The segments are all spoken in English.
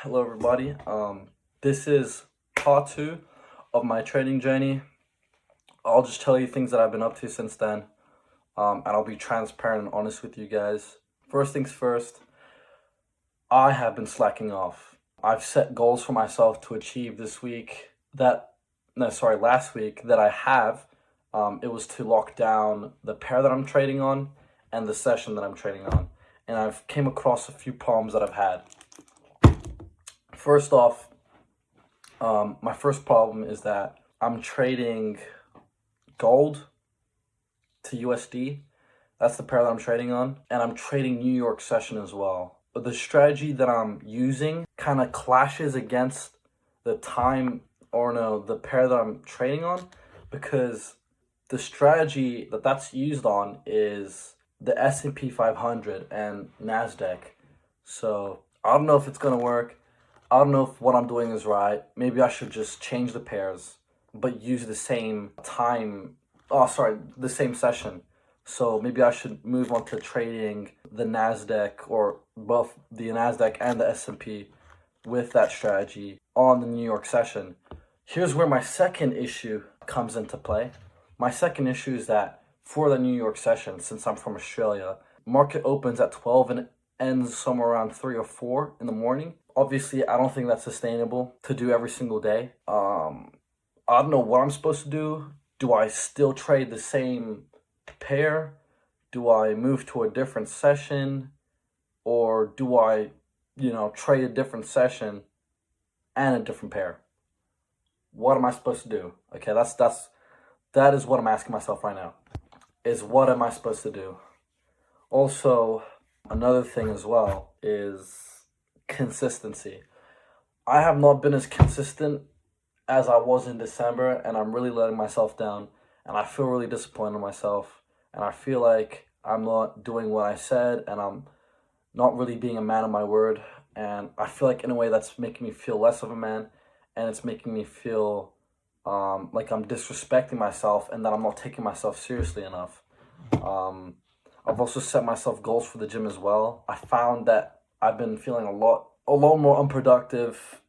Hello everybody. This is part two of my trading journey. I'll just tell you things that I've been up to since then, and I'll be transparent and honest with you guys. First things first, I have been slacking off. I've set goals for myself to achieve last week that I have. It was to lock down the pair that I'm trading on and the session that I'm trading on. And I've came across a few problems that I've had. First off, my first problem is that I'm trading gold to USD. That's the pair that I'm trading on. And I'm trading New York session as well. But the strategy that I'm using kind of clashes against the pair that I'm trading on, because the strategy that's used on is the S&P 500 and NASDAQ. So I don't know if it's going to work. I don't know if what I'm doing is right. Maybe I should just change the pairs, but use the same the same session. So maybe I should move on to trading the NASDAQ, or both the NASDAQ and the S&P with that strategy on the New York session. Here's where my second issue comes into play. My second issue is that for the New York session, since I'm from Australia, market opens at 12 and ends somewhere around 3 or 4 in the morning. Obviously, I don't think that's sustainable to do every single day. I don't know what I'm supposed to do. Do I still trade the same pair? Do I move to a different session? Or do I, trade a different session and a different pair? What am I supposed to do? Okay, that is what I'm asking myself right now. Is what am I supposed to do? Also, another thing as well is consistency. I have not been as consistent as I was in December, and I'm really letting myself down, and I feel really disappointed in myself, and I feel like I'm not doing what I said, and I'm not really being a man of my word, and I feel like in a way that's making me feel less of a man, and it's making me feel like I'm disrespecting myself and that I'm not taking myself seriously enough. I've also set myself goals for the gym as well. I found that I've been feeling a lot more unproductive,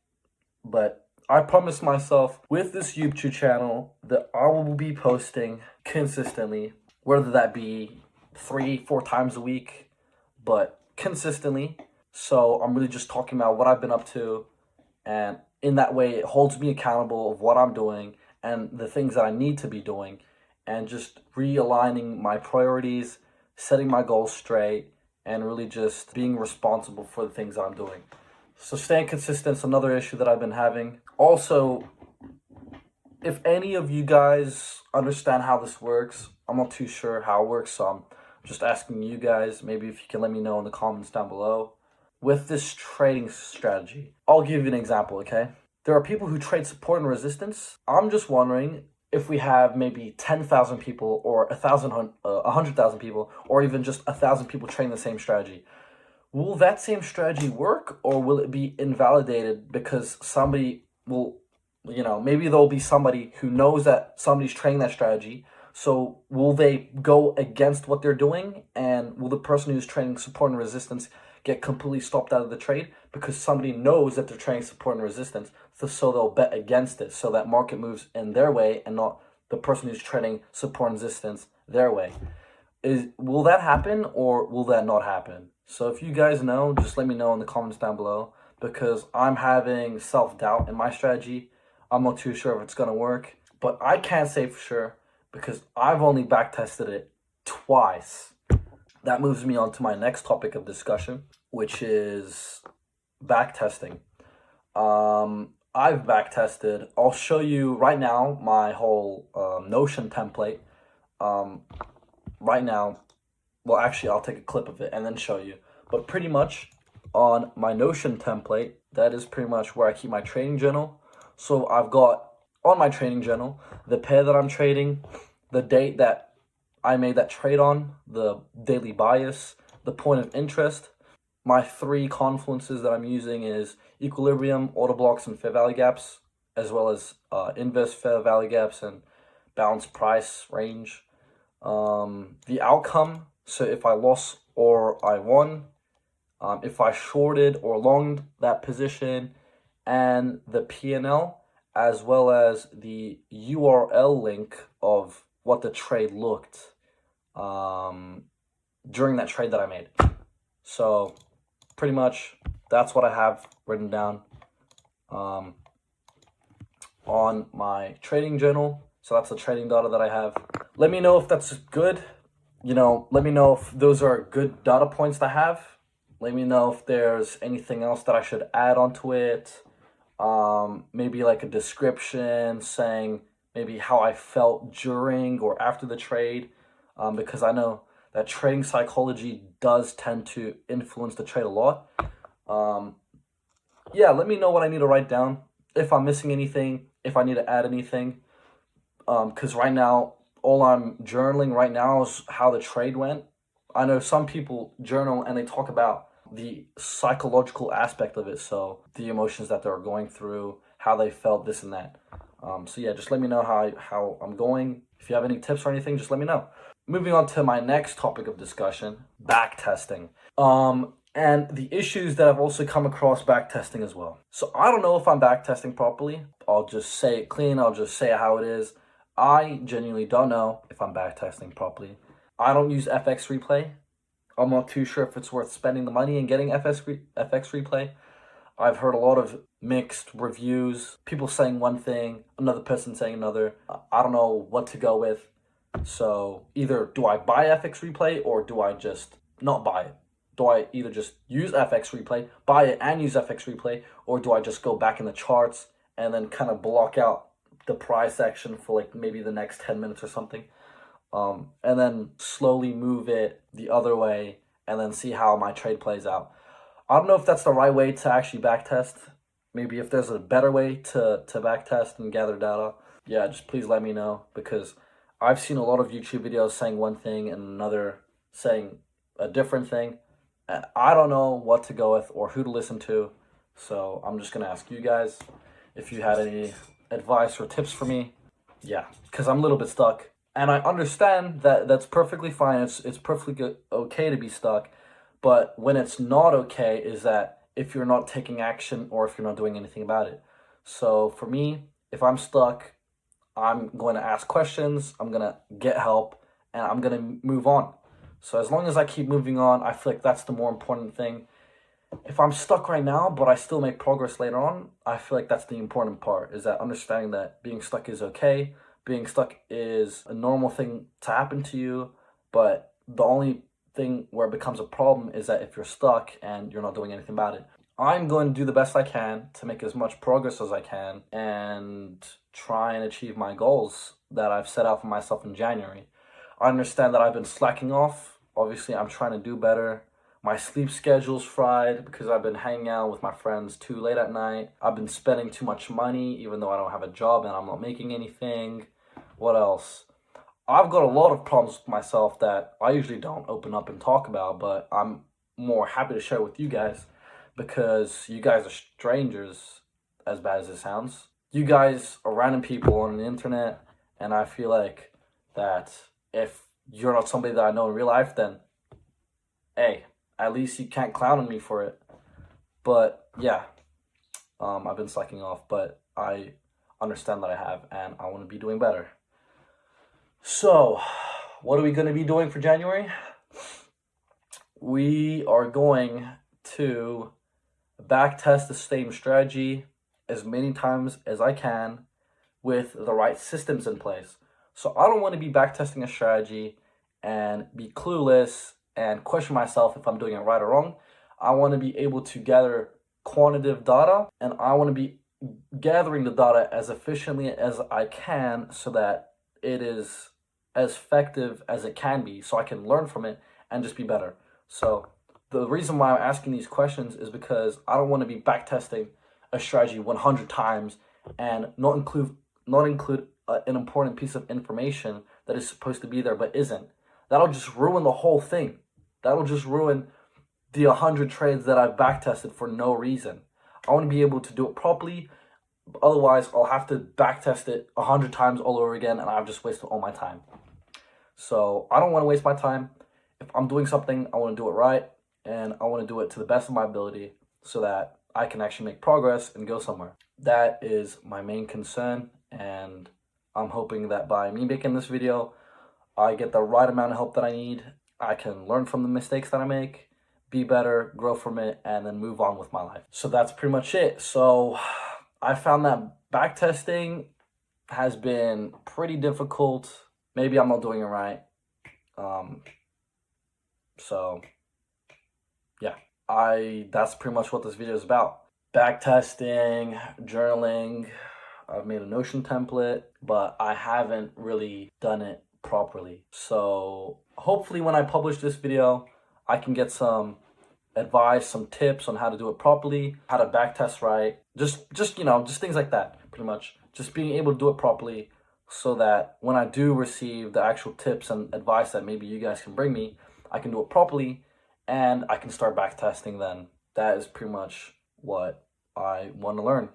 but I promised myself with this YouTube channel that I will be posting consistently, whether that be 3-4 times a week, but consistently. So I'm really just talking about what I've been up to, and in that way it holds me accountable of what I'm doing and the things that I need to be doing, and just realigning my priorities, setting my goals straight, and really just being responsible for the things that I'm doing. So staying consistent is another issue that I've been having. Also, if any of you guys understand how this works, I'm not too sure how it works, so I'm just asking you guys, maybe if you can let me know in the comments down below. With this trading strategy, I'll give you an example, okay? There are people who trade support and resistance. I'm just wondering if we have maybe 10,000 people or 100,000 people, or even just 1,000 people trading the same strategy. Will that same strategy work, or will it be invalidated because somebody will, maybe there'll be somebody who knows that somebody's trading that strategy. So will they go against what they're doing, and will the person who's trading support and resistance get completely stopped out of the trade because somebody knows that they're trading support and resistance, so they'll bet against it so that market moves in their way and not the person who's trading support and resistance their way? Will that happen, or will that not happen? So if you guys know, just let me know in the comments down below, because I'm having self-doubt in my strategy. I'm not too sure if it's going to work, but I can't say for sure because I've only back tested it twice. That moves me on to my next topic of discussion, which is back testing. I've back tested. I'll show you right now my whole Notion template. Right now, well, actually, I'll take a clip of it and then show you. But pretty much on my Notion template, that is pretty much where I keep my trading journal. So I've got on my trading journal the pair that I'm trading, the date that I made that trade on, the daily bias, the point of interest. My 3 confluences that I'm using is equilibrium, order blocks, and fair value gaps, as well as inverse fair value gaps and balanced price range. The outcome, so if I lost or I won, if I shorted or longed that position, and the P&L, as well as the URL link of what the trade looked during that trade that I made. So pretty much that's what I have written down on my trading journal. So that's the trading data that I have. Let me know if that's good. Let me know if those are good data points to have. Let me know if there's anything else that I should add onto it. Maybe like a description saying maybe how I felt during or after the trade, because I know that trading psychology does tend to influence the trade a lot. Yeah, let me know what I need to write down, if I'm missing anything, if I need to add anything, because right now, all I'm journaling right now is how the trade went. I know some people journal and they talk about the psychological aspect of it, so the emotions that they're going through, how they felt, this and that. So yeah, just let me know how I'm going. If you have any tips or anything, just let me know. Moving on to my next topic of discussion, back testing. And the issues that I've also come across back testing as well. So I don't know if I'm back testing properly. I'll just say it clean. I'll just say how it is. I genuinely don't know if I'm back testing properly. I don't use FX replay. I'm not too sure if it's worth spending the money and getting FX replay. I've heard a lot of mixed reviews, people saying one thing, another person saying another. I don't know what to go with. So either do I buy FX replay or do I just not buy it? Do I either just use FX replay, buy it and use FX replay, or do I just go back in the charts and then kind of block out the price section for like maybe the next 10 minutes or something? And then slowly move it the other way and then see how my trade plays out. I don't know if that's the right way to actually backtest. Maybe if there's a better way to backtest and gather data, yeah, just please let me know, because I've seen a lot of YouTube videos saying one thing and another saying a different thing. And I don't know what to go with or who to listen to. So I'm just going to ask you guys if you had any advice or tips for me. Yeah, because I'm a little bit stuck. And I understand that that's perfectly fine. It's perfectly good, okay to be stuck. But when it's not okay is that if you're not taking action or if you're not doing anything about it. So for me, if I'm stuck, I'm going to ask questions, I'm going to get help, and I'm going to move on. So as long as I keep moving on, I feel like that's the more important thing. If I'm stuck right now, but I still make progress later on, I feel like that's the important part, is that understanding that being stuck is okay. Being stuck is a normal thing to happen to you, but the only thing where it becomes a problem is that if you're stuck and you're not doing anything about it. I'm going to do the best I can to make as much progress as I can and try and achieve my goals that I've set out for myself in January. I understand that I've been slacking off. Obviously, I'm trying to do better. My sleep schedule's fried because I've been hanging out with my friends too late at night. I've been spending too much money even though I don't have a job and I'm not making anything. What else? I've got a lot of problems with myself that I usually don't open up and talk about, but I'm more happy to share with you guys because you guys are strangers, as bad as it sounds. You guys are random people on the internet, and I feel like that if you're not somebody that I know in real life, then hey, at least you can't clown on me for it. But yeah, I've been slacking off, but I understand that I have, and I want to be doing better. So, what are we going to be doing for January? We are going to backtest the same strategy as many times as I can with the right systems in place. So I don't want to be backtesting a strategy and be clueless and question myself if I'm doing it right or wrong. I want to be able to gather quantitative data, and I want to be gathering the data as efficiently as I can so that it is as effective as it can be, so I can learn from it and just be better. So the reason why I'm asking these questions is because I don't want to be backtesting a strategy 100 times and not include an important piece of information that is supposed to be there but isn't. That'll just ruin the whole thing. That'll just ruin the 100 trades that I've backtested for no reason. I want to be able to do it properly. Otherwise, I'll have to backtest it 100 times all over again, and I've just wasted all my time. So I don't want to waste my time. If I'm doing something, I want to do it right. and I want to do it to the best of my ability so that I can actually make progress and go somewhere. That is my main concern, and I'm hoping that by me making this video, I get the right amount of help that I need. I can learn from the mistakes that I make, be better, grow from it, and then move on with my life. So that's pretty much it. So I found that backtesting has been pretty difficult. Maybe I'm not doing it right. So yeah, that's pretty much what this video is about. Backtesting, journaling. I've made a Notion template, but I haven't really done it properly. So hopefully when I publish this video, I can get some advice, some tips on how to do it properly, how to backtest right. Just things like that, pretty much. Just being able to do it properly so that when I do receive the actual tips and advice that maybe you guys can bring me, I can do it properly and I can start backtesting then. That is pretty much what I want to learn.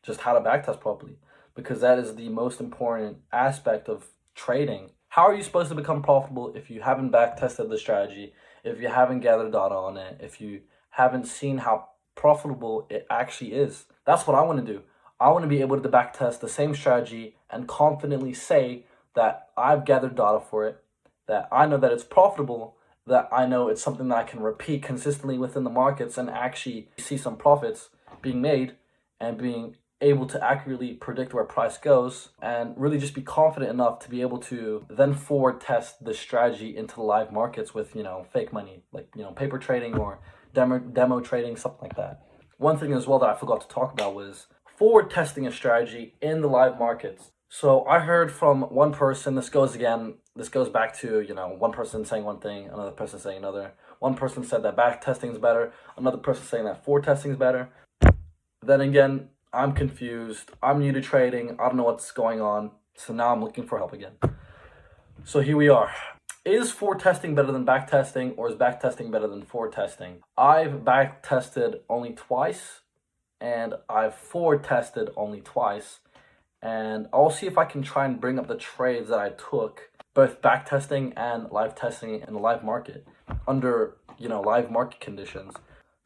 Just how to backtest properly, because that is the most important aspect of trading. How are you supposed to become profitable if you haven't backtested the strategy, if you haven't gathered data on it, if you haven't seen how profitable it actually is? That's what I want to do. I want to be able to backtest the same strategy and confidently say that I've gathered data for it, that I know that it's profitable, that I know it's something that I can repeat consistently within the markets and actually see some profits being made and being able to accurately predict where price goes, and really just be confident enough to be able to then forward test the strategy into the live markets with, fake money, like, paper trading or demo trading, something like that. One thing as well that I forgot to talk about was forward testing a strategy in the live markets. So I heard from one person, this goes back to, one person saying one thing, another person saying another. One person said that back testing is better, another person saying that forward testing is better. Then again, I'm confused. I'm new to trading. I don't know what's going on. So now I'm looking for help again. So here we are. Is forward testing better than back testing, or is back testing better than forward testing? I've back tested only twice, and I've forward tested only twice. And I'll see if I can try and bring up the trades that I took, both back testing and live testing in the live market under, live market conditions.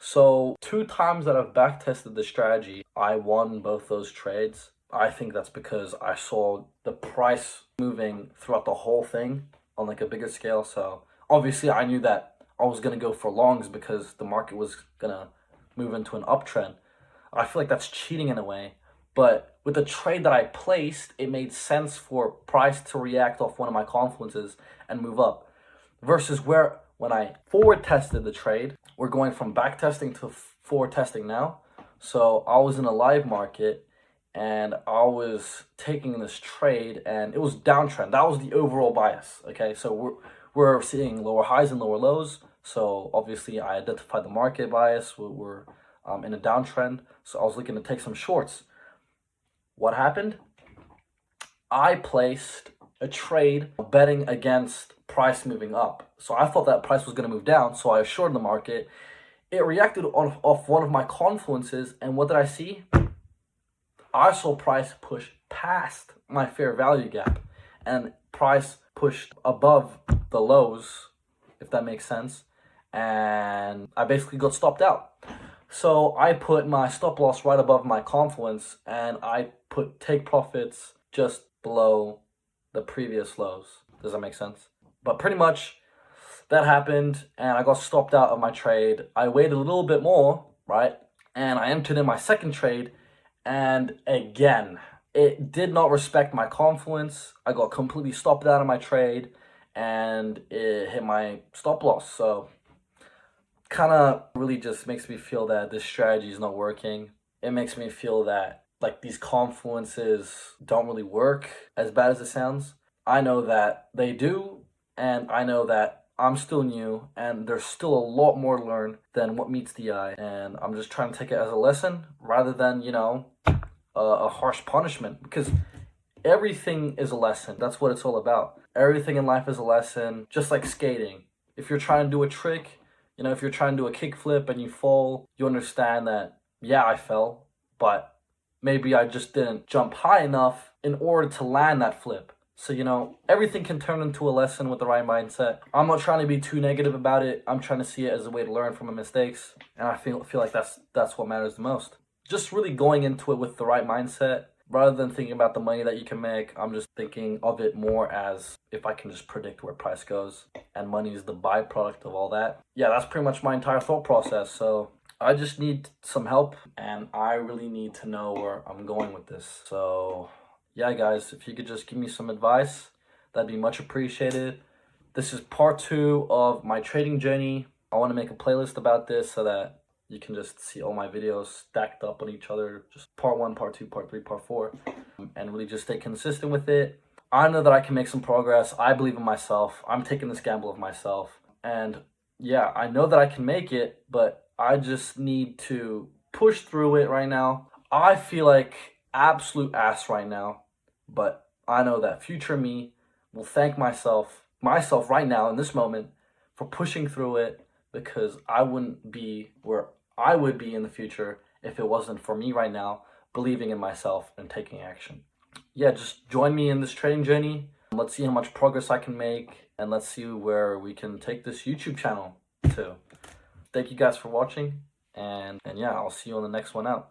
So 2 times that I've backtested the strategy, I won both those trades. I think that's because I saw the price moving throughout the whole thing on like a bigger scale. So obviously I knew that I was going to go for longs because the market was going to move into an uptrend. I feel like that's cheating in a way. But with the trade that I placed, it made sense for price to react off one of my confluences and move up. Versus when I forward tested the trade, we're going from back testing to forward testing now. So I was in a live market and I was taking this trade and it was downtrend. That was the overall bias. Okay, so we're seeing lower highs and lower lows. So obviously I identified the market bias. We're in a downtrend. So I was looking to take some shorts. What happened? I placed a trade betting against price moving up. So I thought that price was going to move down, so I shorted the market. It reacted off one of my confluences, and what did I see? I saw price push past my fair value gap, and price pushed above the lows, if that makes sense, and I basically got stopped out. So I put my stop loss right above my confluence, and I put take profits just below the previous lows. Does that make sense? But pretty much that happened, and I got stopped out of my trade. I waited a little bit more, right? And I entered in my second trade, and again, it did not respect my confluence. I got completely stopped out of my trade, and it hit my stop loss. So kind of really just makes me feel that this strategy is not working. It makes me feel that like these confluences don't really work, as bad as it sounds. I know that they do, and I know that I'm still new, and there's still a lot more to learn than what meets the eye, and I'm just trying to take it as a lesson rather than, a harsh punishment, because everything is a lesson. That's what it's all about. Everything in life is a lesson, just like skating. If you're trying to do a trick, if you're trying to do a kickflip and you fall, you understand that, yeah, I fell, but maybe I just didn't jump high enough in order to land that flip. So, everything can turn into a lesson with the right mindset. I'm not trying to be too negative about it. I'm trying to see it as a way to learn from my mistakes. And I feel like that's what matters the most. Just really going into it with the right mindset. Rather than thinking about the money that you can make, I'm just thinking of it more as if I can just predict where price goes. And money is the byproduct of all that. Yeah, that's pretty much my entire thought process. So I just need some help. And I really need to know where I'm going with this. So yeah, guys, if you could just give me some advice, that'd be much appreciated. This is part 2 of my trading journey. I want to make a playlist about this so that you can just see all my videos stacked up on each other. Just part 1, part 2, part 3, part 4. And really just stay consistent with it. I know that I can make some progress. I believe in myself. I'm taking this gamble of myself. And yeah, I know that I can make it, but I just need to push through it right now. I feel like absolute ass right now, but I know that future me will thank myself right now in this moment for pushing through it, because I wouldn't be where I would be in the future if it wasn't for me right now believing in myself and taking action. Yeah, just join me in this trading journey. Let's see how much progress I can make, and let's see where we can take this YouTube channel to. Thank you guys for watching, and yeah, I'll see you on the next one out.